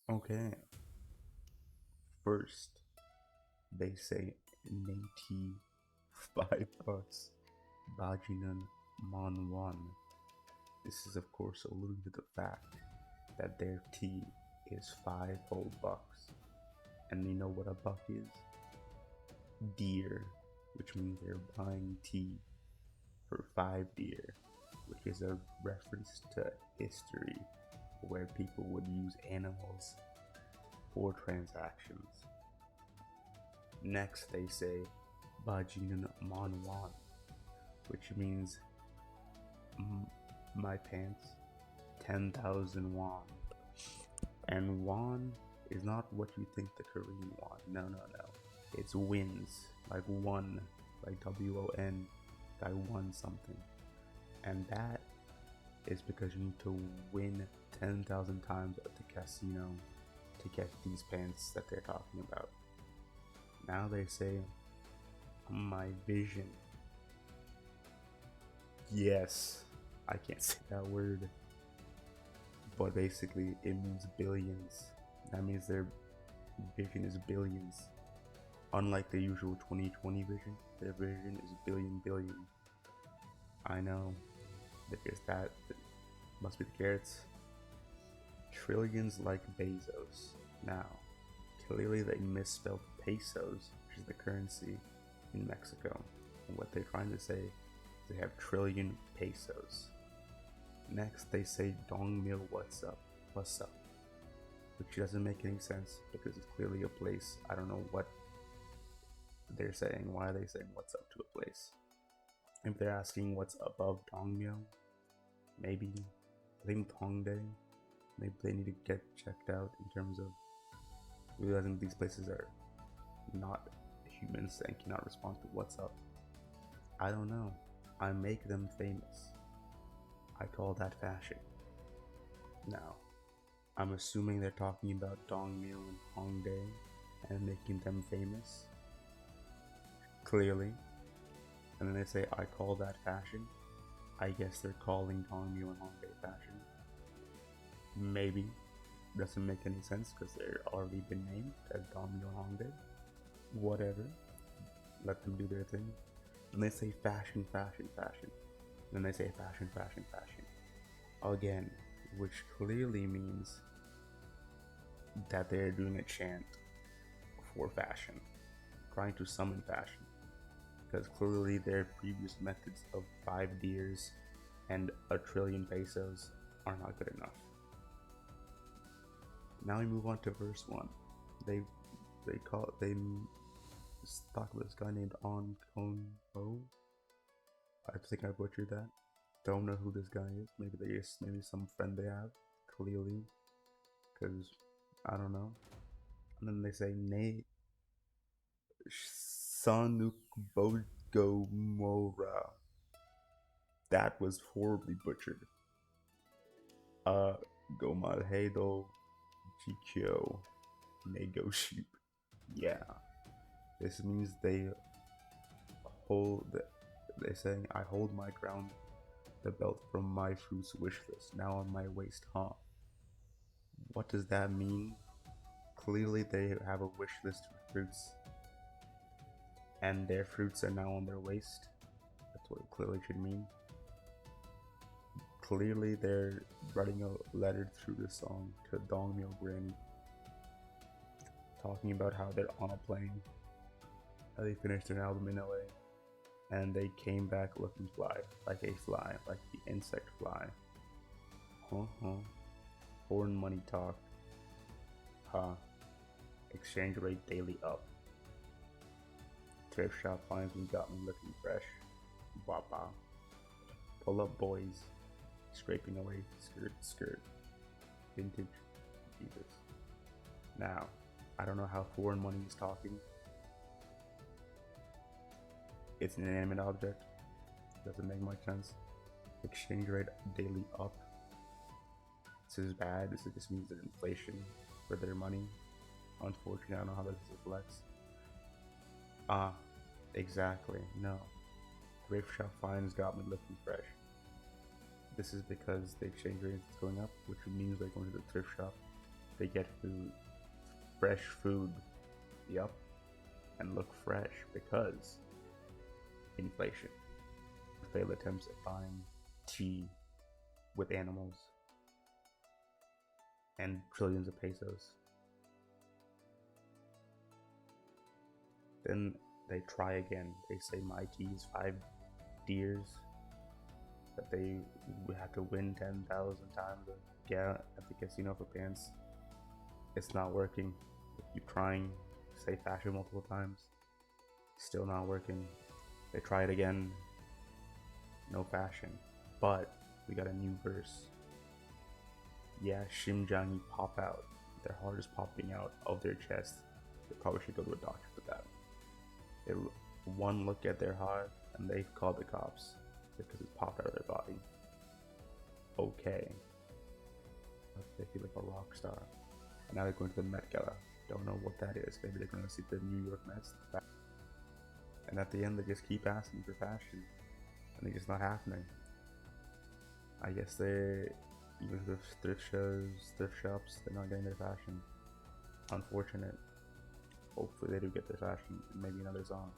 Okay, first they say Nati $5 Bajinan Manwan. This is of course alluding to the fact that their tea is 5 whole bucks. And you know what a buck is? Deer, which means they're buying tea for 5 deer, which is a reference to history where people would use animals for transactions. Next, they say Bajinan Manwan, which means my pants 10,000 won. And won is not what you think the Korean won. No, no, no. It's wins, like won, like WON. I won something. And that is because you need to win 10,000 times at the casino to get these pants that they're talking about. Now they say, my vision. Yes, I can't say that word. But basically, it means billions. That means their vision is billions. Unlike the usual 2020 vision, their vision is billion billion. I know, there's that. Must be the carrots. Trillions like Bezos. Now, clearly they misspelled pesos, which is the currency in Mexico. And what they're trying to say is they have trillion pesos. Next, they say Dongmil, what's up? What's up? Which doesn't make any sense because it's clearly a place. I don't know what they're saying. Why are they saying what's up to a place? If they're asking what's above Dongmyo, maybe I think Tongdae, maybe they need to get checked out in terms of realizing these places are not humans and cannot respond to what's up. I don't know. I make them famous. I call that fashion. Now, I'm assuming they're talking about Dongmyo and Hongdae and making them famous. Clearly. And then they say, I call that fashion. I guess they're calling Dongmyo and Hongdae fashion. Maybe. Doesn't make any sense because they're already been named as Dongmyo and Hongdae. Whatever. Let them do their thing. And they say fashion, fashion, fashion. Then they say fashion, fashion, fashion. Again, which clearly means that they're doing a chant for fashion, trying to summon fashion. Because clearly their previous methods of 5 deers and a trillion pesos are not good enough. Now we move on to verse 1. They talk about this guy named On Kon Ho. I think I butchered that. Don't know who this guy is. Maybe some friend they have. Clearly, because I don't know. And then they say Ne Sanuk Bogo Mora. That was horribly butchered. Gomalhedo Chikyo Nego Sheep. Yeah. This means they hold. They're saying, I hold my ground, the belt from my fruits wish list, now on my waist, huh? What does that mean? Clearly, they have a wish list for fruits, and their fruits are now on their waist. That's what it clearly should mean. Clearly, they're writing a letter through this song to Dongmyo Granny, talking about how they're on a plane, how they finished their album in LA, and they came back looking fly, like the insect fly. Foreign money talk. Exchange rate daily up. Thrift shop finds me got me looking fresh. Wapa. Pull up boys. Scraping away skirt. Vintage. Jesus. Now, I don't know how foreign money is talking. It's an inanimate object. Doesn't make much sense. Exchange rate daily up. This is bad. This just means there's inflation for their money. Unfortunately, I don't know how this is a flex. Exactly. No. Thrift shop finds got me looking fresh. This is because the exchange rate is going up, which means they're going to the thrift shop They get food, fresh food, yup, and look fresh because inflation. Failed attempts at buying tea with animals and trillions of pesos. Then they try again. They say my tea is 5 deers, that they have to win 10,000 times to get at the casino for pants. It's not working. They keep trying. Say FaSHioN multiple times. Still not working. They try it again. No FaSHioN. But we got a new verse. Yeah, Shimjangi pop out. Their heart is popping out of their chest. They probably should go to a doctor for that. They one look at their heart and they call the cops because it's popped out of their body. Okay. They feel like a rock star. And now they're going to the Met Gala. Don't know what that is. Maybe they're going to see the New York Mets. And at the end, they just keep asking for FaSHioN. And it's just not happening. I guess they, even the thrift shops, they're not getting their FaSHioN. Unfortunate. Hopefully they do get their FaSHioN in maybe another song.